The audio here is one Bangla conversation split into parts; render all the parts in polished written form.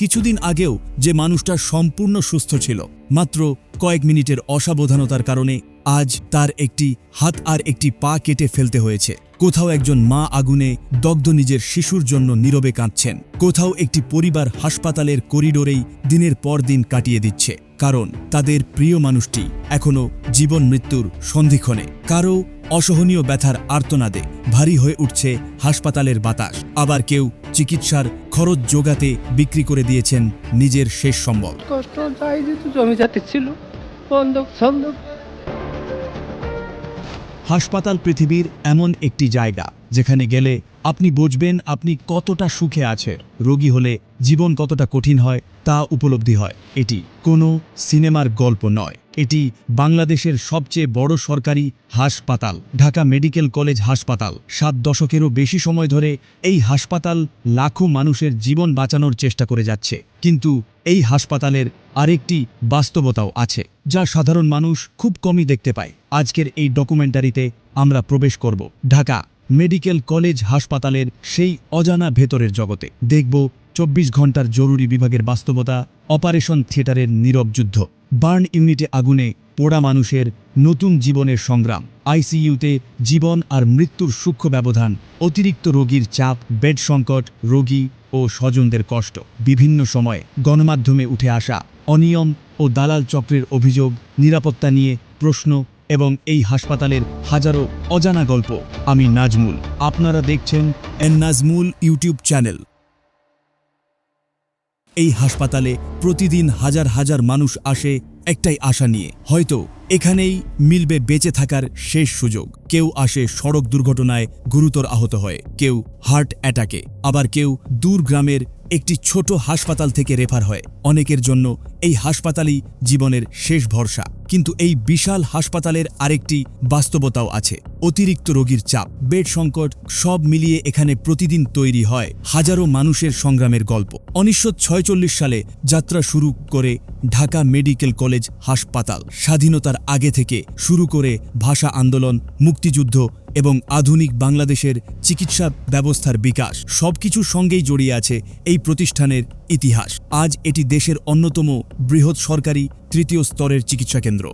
কিছুদিন আগেও যে মানুষটা সম্পূর্ণ সুস্থ ছিল, মাত্র কয়েক মিনিটের অসাবধানতার কারণে আজ তার একটি হাত আর একটি পা কেটে ফেলতে হয়েছে। কোথাও একজন মা আগুনে দগ্ধ নিজের শিশুর জন্য নীরবে কাঁদছেন, কোথাও একটি পরিবার হাসপাতালের করিডোরেই দিনের পর দিন কাটিয়ে দিচ্ছে, কারণ তাদের প্রিয় মানুষটি এখনও জীবন মৃত্যুর সন্ধিক্ষণে। কারো অসহনীয় ব্যথার আর্তনাদে ভারী হয়ে উঠছে হাসপাতালের বাতাস, আবার কেউ চিকিৎসার খরচ জোগাতে বিক্রি করে দিয়েছেন নিজের শেষ সম্বল। কষ্ট যাই যেত জমিজাতি ছিল, বন্ধক ছন্দক। হাসপাতাল পৃথিবীর এমন একটি জায়গা যেখানে গেলে আপনি বুঝবেন আপনি কতটা সুখে আছেন। রোগী হলে জীবন কতটা কঠিন হয় তা উপলব্ধি হয়। এটি কোনো সিনেমার গল্প নয়, এটি বাংলাদেশের সবচেয়ে বড় সরকারি হাসপাতাল, ঢাকা মেডিকেল কলেজ হাসপাতাল। 7 দশকেরও বেশি সময় ধরে এই হাসপাতাল লাখো মানুষের জীবন বাঁচানোর চেষ্টা করে যাচ্ছে। কিন্তু এই হাসপাতালের আরেকটি বাস্তবতাও আছে, যা সাধারণ মানুষ খুব কমই দেখতে পায়। আজকের এই ডকুমেন্টারিতে আমরা প্রবেশ করব ঢাকা মেডিকেল কলেজ হাসপাতালের সেই অজানা ভেতরের জগতে। দেখব 24 ঘন্টার জরুরি বিভাগের বাস্তবতা, অপারেশন থিয়েটারের নীরব যুদ্ধ, বার্ন ইউনিটে আগুনে পোড়া মানুষের নতুন জীবনের সংগ্রাম, আইসিইউতে জীবন আর মৃত্যুর সূক্ষ্ম ব্যবধান, অতিরিক্ত রোগীর চাপ, বেড সংকট, রোগী ও স্বজনদের কষ্ট, বিভিন্ন সময়ে গণমাধ্যমে উঠে আসা অনিয়ম ও দালাল চক্রের অভিযোগ, নিরাপত্তা নিয়ে প্রশ্ন এবং এই হাসপাতালের হাজারো অজানা গল্প। আমি নাজমুল, আপনারা দেখছেন নাজমুল ইউটিউব চ্যানেল। এই হাসপাতালে প্রতিদিন হাজার হাজার মানুষ আসে একটাই আশা নিয়ে, হয়তো এখানেই মিলবে বেঁচে থাকার শেষ সুযোগ। কেউ আসে সড়ক দুর্ঘটনায় গুরুতর আহত হয়ে, কেউ হার্ট অ্যাটাকে, আবার কেউ দূর গ্রামের একটি ছোট হাসপাতাল থেকে রেফার হয়। অনেকের জন্য এই হাসপাতালই জীবনের শেষ ভরসা। কিন্তু এই বিশাল হাসপাতালের আরেকটি বাস্তবতাও আছে, অতিরিক্ত রোগীর চাপ, বেড সংকট, সব মিলিয়ে এখানে প্রতিদিন তৈরি হয় হাজারো মানুষের সংগ্রামের গল্প। 1946 সালে যাত্রা শুরু করে ঢাকা মেডিকেল কলেজ হাসপাতাল। স্বাধীনতার আগে থেকে শুরু করে ভাষা আন্দোলন, মুক্তিযুদ্ধ এবং আধুনিক বাংলাদেশের চিকিৎসা ব্যবস্থার বিকাশ, সবকিছুর সঙ্গেই জড়িয়ে আছে এই প্রতিষ্ঠানের ইতিহাস। আজ এটি দেশের অন্যতম বৃহৎ সরকারি তৃতীয় স্তরের চিকিৎসা কেন্দ্র।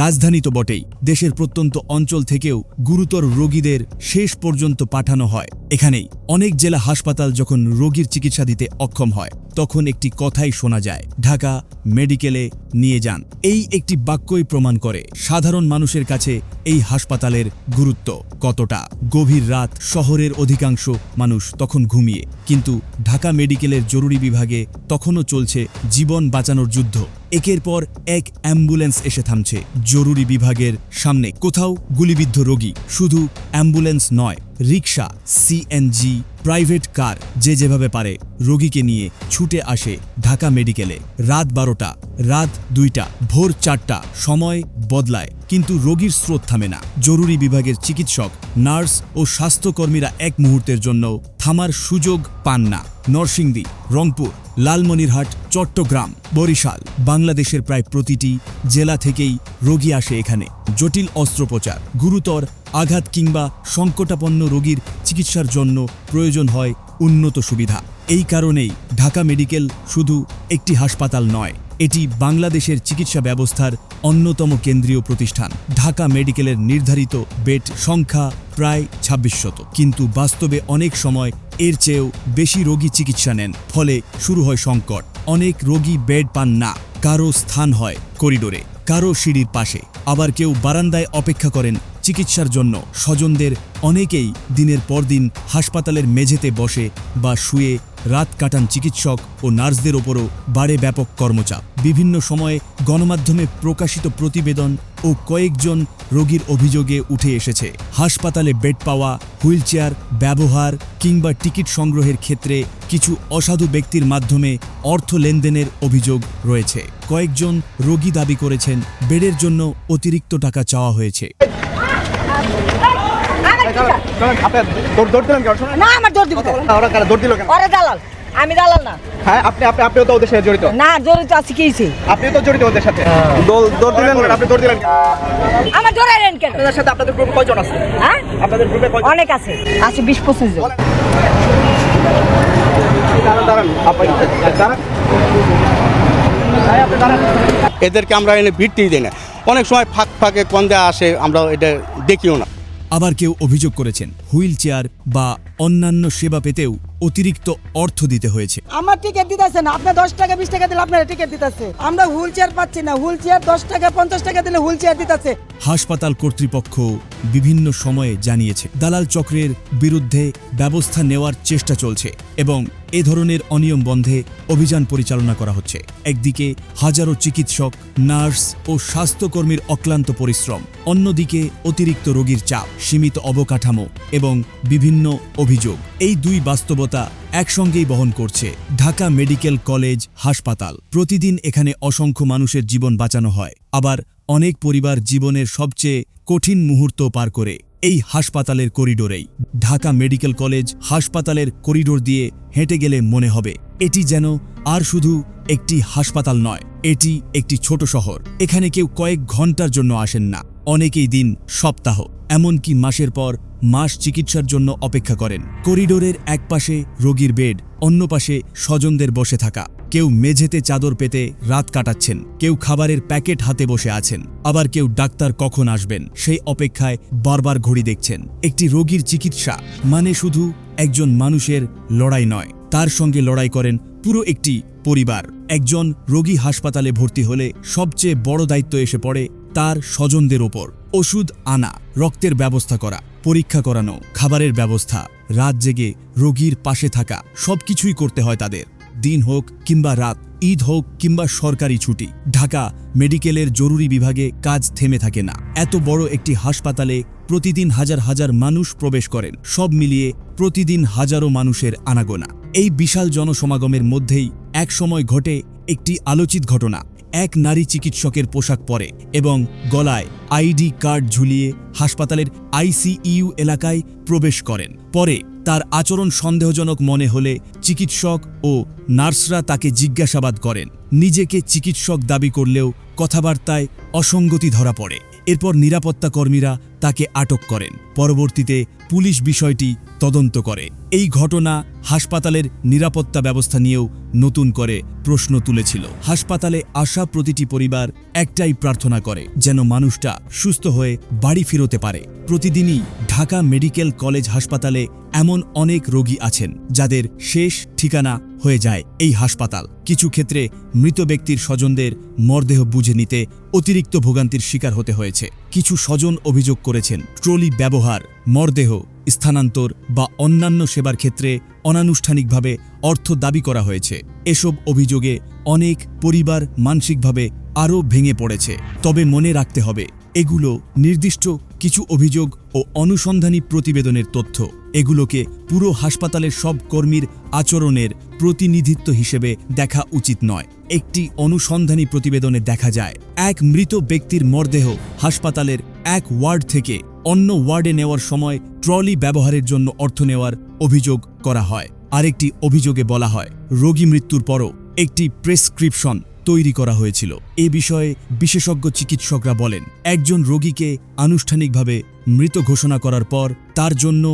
রাজধানী তো বটেই, দেশের প্রত্যন্ত অঞ্চল থেকেও গুরুতর রোগীদের শেষ পর্যন্ত পাঠানো হয় এখানেই। অনেক জেলা হাসপাতাল যখন রোগীর চিকিৎসা দিতে অক্ষম হয়, তখন একটি কথাই শোনা যায়, ঢাকা মেডিকেলে নিয়ে যান। এই একটি বাক্যই প্রমাণ করে সাধারণ মানুষের কাছে এই হাসপাতালের গুরুত্ব কতটা। গভীর রাত, শহরের অধিকাংশ মানুষ তখন ঘুমিয়ে, কিন্তু ঢাকা মেডিকেলের জরুরি বিভাগে তখনও চলছে জীবন বাঁচানোর যুদ্ধ। একের পর এক অ্যাম্বুলেন্স এসে থামছে জরুরি বিভাগের সামনে। কোথাও গুলিবিদ্ধ রোগী, শুধু অ্যাম্বুলেন্স নয়, রিকশা, সিএনজি, প্রাইভেট কার, যে যেভাবে পারে রোগীকে নিয়ে ছুটে আসে ঢাকা মেডিকেলে। রাত 12টা, রাত 2টা, ভোর 4টা, সময় বদলায়, কিন্তু রোগীর স্রোত থামে না। জরুরি বিভাগের চিকিৎসক, নার্স ও স্বাস্থ্যকর্মীরা এক মুহূর্তের জন্য থামার সুযোগ পান না। নরসিংদী, রংপুর, লালমনিরহাট, চট্টগ্রাম, বরিশাল, বাংলাদেশের প্রায় প্রতিটি জেলা থেকেই রোগী আসে এখানে। জটিল অস্ত্রোপচার, গুরুতর আঘাত কিংবা সংকটাপন্ন রোগীর চিকিৎসার জন্য প্রয়োজন হয় উন্নত সুবিধা। এই কারণেই ঢাকা মেডিকেল শুধু একটি হাসপাতাল নয়, এটি বাংলাদেশের চিকিৎসা ব্যবস্থার অন্যতম কেন্দ্রীয় প্রতিষ্ঠান। ঢাকা মেডিকেলের নির্ধারিত বেড সংখ্যা প্রায় 2600, কিন্তু বাস্তবে অনেক সময় এর চেয়েও বেশি রোগী চিকিৎসা নেন। ফলে শুরু হয় সংকট। অনেক রোগী বেড পান না, কারো স্থান হয় করিডোরে, কারো সিঁড়ির পাশে, আবার কেউ বারান্দায় অপেক্ষা করেন চিকিৎসার জন্য। স্বজনদের অনেকেই দিনের পর দিন হাসপাতালের মেঝেতে বসে বা শুয়ে রাত কাটান। চিকিৎসক ও নার্সদের ওপরও বাড়ে ব্যাপক কর্মচাপ। বিভিন্ন সময়ে গণমাধ্যমে প্রকাশিত প্রতিবেদন ও কয়েকজন রোগীর অভিযোগে উঠে এসেছে হাসপাতালে বেড পাওয়া, হুইলচেয়ার ব্যবহার কিংবা টিকিট সংগ্রহের ক্ষেত্রে কিছু অসাধু ব্যক্তির মাধ্যমে অর্থ লেনদেনের অভিযোগ রয়েছে। কয়েকজন রোগী দাবি করেছেন বেডের জন্য অতিরিক্ত টাকা চাওয়া হয়েছে। আমি দালাল না। হ্যাঁ, আপনিও তো ওদের সাথে জড়িত। না, জড়িত আছি কি হইছে? আপনিও তো জড়িত ওদের সাথে। দৌড় দিলেন, আপনি দৌড় দিলেন। আমার জড়াইলেন কেন? আপনাদের সাথে আপনাদের গ্রুপে কয়জন আছে? হ্যাঁ, আপনাদের গ্রুপে কয়জন? অনেক আছে, 20-25 জন। এদেরকে আমরা এনে ভিড়তেই দিই না, অনেক সময় ফাঁক ফাঁকে কন্দা আসে, আমরা এটা দেখিও না। আবার কেউ অভিযোগ করেছেন হুইল চেয়ার বা অন্যান্য সেবা পেতেও অতিরিক্ত অর্থ দিতে হয়েছে। আমার টিকিট দিতেছে না, আপনি 10 টাকা 20 টাকা দিলে আপনারা টিকিট দিতেছে। আমরা হুইল চেয়ার পাচ্ছি না, হুইল চেয়ার 10 টাকা 50 টাকা দিলে হুইল চেয়ার দিতেছে। হাসপাতাল কর্তৃপক্ষ বিভিন্ন সময়ে জানিয়েছে দালাল চক্রের বিরুদ্ধে ব্যবস্থা নেওয়ার চেষ্টা চলছে এবং এ ধরনের অনিয়ম বন্ধে অভিযান পরিচালনা করা হচ্ছে। একদিকে হাজারো চিকিৎসক, নার্স ও স্বাস্থ্যকর্মীর অক্লান্ত পরিশ্রম, অন্যদিকে অতিরিক্ত রোগীর চাপ, সীমিত অবকাঠামো এবং বিভিন্ন অভিযোগ। এই দুই বাস্তবতা একসঙ্গেই বহন করছে ঢাকা মেডিকেল কলেজ হাসপাতাল। প্রতিদিন এখানে অসংখ্য মানুষের জীবন বাঁচানো হয়, আবার অনেক পরিবার জীবনের সবচেয়ে কঠিন মুহূর্ত পার করে এই হাসপাতালের করিডোরেই। ঢাকা মেডিকেল কলেজ হাসপাতালের করিডোর দিয়ে হেঁটে গেলে মনে হবে এটি যেন আর শুধু একটি হাসপাতাল নয়, এটি একটি ছোট শহর। এখানে কেউ কয়েক ঘন্টার জন্য আসেন না, অনেকেই দিন, সপ্তাহ, এমনকি মাসের পর মাস চিকিৎসার জন্য অপেক্ষা করেন। করিডোরের এক পাশে রোগীর বেড, অন্য পাশে স্বজনদের বসে থাকা। কেউ মেঝেতে চাদর পেতে রাত কাটাচ্ছেন, কেউ খাবারের প্যাকেট হাতে বসে আছেন, আবার কেউ ডাক্তার কখন আসবেন সেই অপেক্ষায় বারবার ঘড়ি দেখছেন। একটি রোগীর চিকিৎসা মানে শুধু একজন মানুষের লড়াই নয়, তার সঙ্গে লড়াই করেন পুরো একটি পরিবার। একজন রোগী হাসপাতালে ভর্তি হলে সবচেয়ে বড় দায়িত্ব এসে পড়ে তার স্বজনদের ওপর। ওষুধ আনা, রক্তের ব্যবস্থা করা, পরীক্ষা করানো, খাবারের ব্যবস্থা, রাত জেগে রোগীর পাশে থাকা, সবকিছুই করতে হয় তাদের। দিন হোক কিংবা রাত, ঈদ হোক কিংবা সরকারি ছুটি, ঢাকা মেডিকেলের জরুরি বিভাগে কাজ থেমে থাকে না। এত বড় একটি হাসপাতালে প্রতিদিন হাজার হাজার মানুষ প্রবেশ করেন, সব মিলিয়ে প্রতিদিন হাজারো মানুষের আনাগোনা। এই বিশাল জনসমাগমের মধ্যেই এক সময় ঘটে একটি আলোচিত ঘটনা। এক নারী চিকিৎসকের পোশাক পরে এবং গলায় আইডি কার্ড ঝুলিয়ে হাসপাতালের আইসিইউ এলাকায় প্রবেশ করেন। পরে তার আচরণ সন্দেহজনক মনে হলে চিকিৎসক ও নার্সরা তাকে জিজ্ঞাসাবাদ করেন। নিজেকে চিকিৎসক দাবি করলেও কথাবার্তায় অসঙ্গতি ধরা পড়ে। এরপর নিরাপত্তা কর্মীরা তাকে আটক করেন। পরবর্তীতে পুলিশ বিষয়টি তদন্ত করে। এই ঘটনা হাসপাতালের নিরাপত্তা ব্যবস্থা নিয়েও নতুন করে প্রশ্ন তুলেছিল। হাসপাতালে আসা প্রতিটি পরিবার একটাই প্রার্থনা করে, যেন মানুষটা সুস্থ হয়ে বাড়ি ফিরতে পারে। প্রতিদিনই ঢাকা মেডিকেল কলেজ হাসপাতালে এমন অনেক রোগী আছেন যাদের শেষ ঠিকানা হয়ে যায় এই হাসপাতাল। কিছু ক্ষেত্রে মৃত ব্যক্তির স্বজনদের মরদেহ বুঝে নিতে অতিরিক্ত ভোগান্তির শিকার হতে হয়েছে। কিছু স্বজন অভিযোগ করেছেন ট্রলি ব্যবহার, মরদেহ স্থানান্তর বা অন্যান্য সেবার ক্ষেত্রে অনানুষ্ঠানিকভাবে অর্থ দাবি করা হয়েছে। এসব অভিযোগে অনেক পরিবার মানসিকভাবে আরও ভেঙে পড়েছে। তবে মনে রাখতে হবে, এগুলো নির্দিষ্ট কিছু অভিযোগ ও অনুসন্ধানী প্রতিবেদনের তথ্য। এগুলোকে পুরো হাসপাতালের সব কর্মীর আচরণের প্রতিনিধিত্ব হিসেবে দেখা উচিত নয়। একটি অনুসন্ধানী প্রতিবেদনে দেখা যায়, এক মৃত ব্যক্তির মরদেহ হাসপাতালের এক ওয়ার্ড থেকে অন্য ওয়ার্ডে নেওয়ার সময় ট্রলি ব্যবহারের জন্য অর্থ নেওয়ার অভিযোগ করা হয়। আরেকটি অভিযোগে বলা হয়, রোগী মৃত্যুর পরও একটি প্রেসক্রিপশন তৈরি করা হয়েছিল। এ বিষয়ে বিশেষজ্ঞ চিকিৎসকরা বলেন, একজন রোগীকে আনুষ্ঠানিকভাবে মৃত ঘোষণা করার পর তার জন্য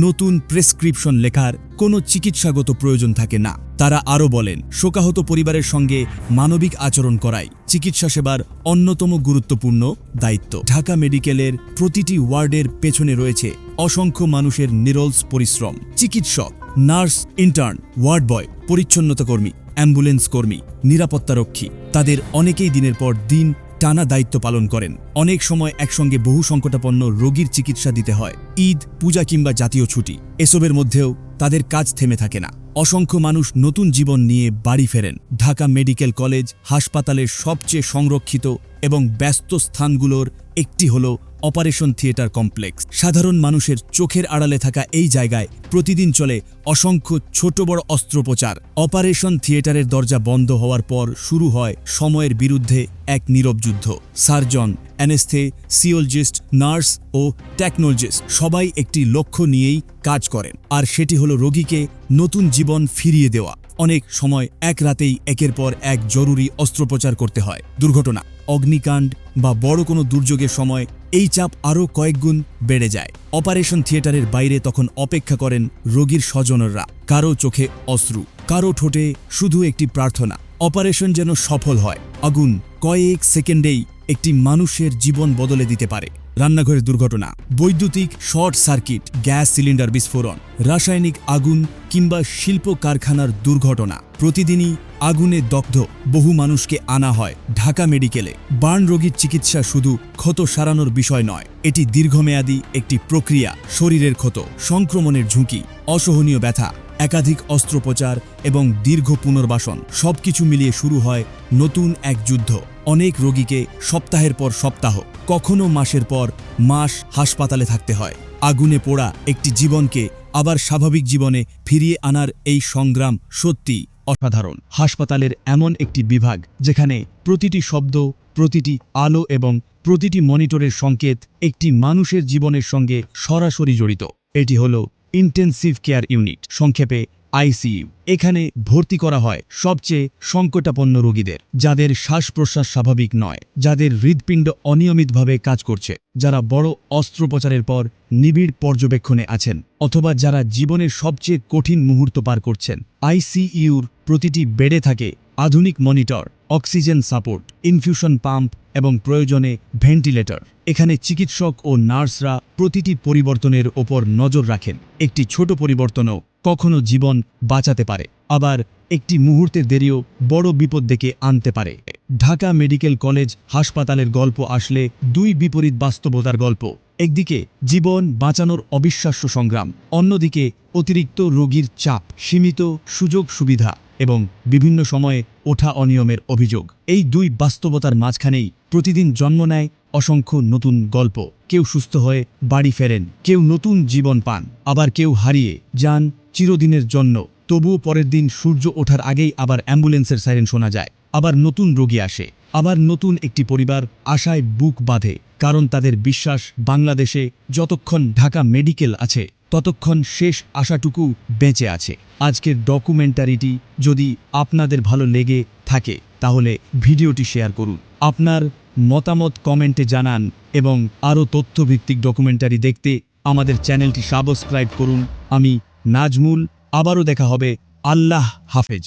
নতুন প্রেসক্রিপশন লেখার কোনো চিকিৎসাগত প্রয়োজন থাকে না। তারা আরও বলেন, শোকাহত পরিবারের সঙ্গে মানবিক আচরণ করাই চিকিৎসা সেবার অন্যতম গুরুত্বপূর্ণ দায়িত্ব। ঢাকা মেডিকেলের প্রতিটি ওয়ার্ডের পেছনে রয়েছে অসংখ্য মানুষের নিরলস পরিশ্রম। চিকিৎসক, নার্স, ইন্টার্ন, ওয়ার্ড বয়, পরিচ্ছন্নতা কর্মী, অ্যাম্বুলেন্স কর্মী, নিরাপত্তারক্ষী, তাদের অনেকেই দিনের পর দিন টানা দায়িত্ব পালন করেন। অনেক সময় একসঙ্গে বহু সংকটাপন্ন রোগীর চিকিৎসা দিতে হয়। ঈদ, পূজা কিংবা জাতীয় ছুটি, এসবের মধ্যেও তাদের কাজ থেমে থাকে না। অসংখ্য মানুষ নতুন জীবন নিয়ে বাড়ি ফেরেন। ঢাকা মেডিকেল কলেজ হাসপাতালের সবচেয়ে সংরক্ষিত এবং ব্যস্ত স্থানগুলোর একটি হল অপারেশন থিয়েটার কমপ্লেক্স। সাধারণ মানুষের চোখের আড়ালে থাকা এই জায়গায় প্রতিদিন চলে অসংখ্য ছোট বড় অস্ত্রোপচার। অপারেশন থিয়েটারের দরজা বন্ধ হওয়ার পর শুরু হয় সময়ের বিরুদ্ধে এক নীরব যুদ্ধ। সার্জন, অ্যানেস্থেসিওলজিস্ট, নার্স ও টেকনোলজিস্ট সবাই একটি লক্ষ্য নিয়েই কাজ করেন, আর সেটি হলো রোগীকে নতুন জীবন ফিরিয়ে দেওয়া। অনেক সময় এক রাতেই একের পর এক জরুরি অস্ত্রোপচার করতে হয়। দুর্ঘটনা, অগ্নিকাণ্ড বা বড় কোনো দুর্যোগের সময় এই চাপ আরও কয়েকগুণ বেড়ে যায়। অপারেশন থিয়েটারের বাইরে তখন অপেক্ষা করেন রোগীর স্বজনরা, কারো চোখে অশ্রু, কারো ঠোঁটে শুধু একটি প্রার্থনা, অপারেশন যেন সফল হয়। আগুন কয়েক সেকেন্ডেই একটি মানুষের জীবন বদলে দিতে পারে। রান্নাঘরের দুর্ঘটনা, বৈদ্যুতিক শর্ট সার্কিট, গ্যাস সিলিন্ডার বিস্ফোরণ, রাসায়নিক আগুন কিংবা শিল্প কারখানার দুর্ঘটনা। প্রতিদিনই আগুনে দগ্ধ বহু মানুষকে আনা হয় ঢাকা মেডিকেলে। বার্ন রোগীর চিকিৎসা শুধু ক্ষত সারানোর বিষয় নয়, এটি দীর্ঘমেয়াদী একটি প্রক্রিয়া। শরীরের ক্ষত, সংক্রমণের ঝুঁকি, অসহনীয় ব্যথা, একাধিক অস্ত্রোপচার এবং দীর্ঘ পুনর্বাসন সবকিছু মিলিয়ে শুরু হয় নতুন এক যুদ্ধ। অনেক রোগীকে সপ্তাহের পর সপ্তাহ, কখনো মাসের পর মাস হাসপাতালে থাকতে হয়। আগুনে পোড়া একটি জীবনকে আবার স্বাভাবিক জীবনে ফিরিয়ে আনার এই সংগ্রাম সত্যি অসাধারণ। হাসপাতালের এমন একটি বিভাগ যেখানে প্রতিটি শব্দ, প্রতিটি আলো এবং প্রতিটি মনিটরের সংকেত একটি মানুষের জীবনের সঙ্গে সরাসরি জড়িত। এটি হলো ইন্টেন্সিভ কেয়ার ইউনিট, সংক্ষেপে আইসিইউ। এখানে ভর্তি করা হয় সবচেয়ে সংকটাপন্ন রোগীদের, যাদের শ্বাস প্রশ্বাস স্বাভাবিক নয়, যাদের হৃৎপিণ্ড অনিয়মিতভাবে কাজ করছে, যারা বড় অস্ত্রোপচারের পর নিবিড় পর্যবেক্ষণে আছেন, অথবা যারা জীবনের সবচেয়ে কঠিন মুহূর্ত পার করছেন। আইসিইউর প্রতিটি বেডে থাকে আধুনিক monitor, oxygen support, infusion pump এবং প্রয়োজনে ভেন্টিলেটর। এখানে চিকিৎসক ও নার্সরা প্রতিটি পরিবর্তনের ওপর নজর রাখেন। একটি ছোট পরিবর্তনও কখনো জীবন বাঁচাতে পারে, আবার একটি মুহূর্তের দেরিও বড় বিপদ ডেকে আনতে পারে। ঢাকা মেডিকেল কলেজ হাসপাতালের গল্প আসলে দুই বিপরীত বাস্তবতার গল্প। একদিকে জীবন বাঁচানোর অবিশ্বাস্য সংগ্রাম, অন্যদিকে অতিরিক্ত রোগীর চাপ, সীমিত সুযোগ সুবিধা এবং বিভিন্ন সময়ে ওঠা অনিয়মের অভিযোগ। এই দুই বাস্তবতার মাঝখানেই প্রতিদিন জন্ম নেয় অসংখ্য নতুন গল্প। কেউ সুস্থ হয়ে বাড়ি ফেরেন, কেউ নতুন জীবন পান, আবার কেউ হারিয়ে যান চিরদিনের জন্য। তবুও পরের দিন সূর্য ওঠার আগেই আবার অ্যাম্বুলেন্সের সাইরেন শোনা যায়, আবার নতুন রোগী আসে, আবার নতুন একটি পরিবার আশায় বুক বাঁধে। কারণ তাদের বিশ্বাস, বাংলাদেশে যতক্ষণ ঢাকা মেডিকেল আছে ততক্ষণ শেষ আশাটুকু বেঁচে আছে। আজকের ডকুমেন্টারিটি যদি আপনাদের ভালো লেগে থাকে তাহলে ভিডিওটি শেয়ার করুন, আপনার মতামত কমেন্টে জানান এবং আরও তথ্যভিত্তিক ডকুমেন্টারি দেখতে আমাদের চ্যানেলটি সাবস্ক্রাইব করুন। আমি নাজমুল, আবারও দেখা হবে। আল্লাহ হাফেজ।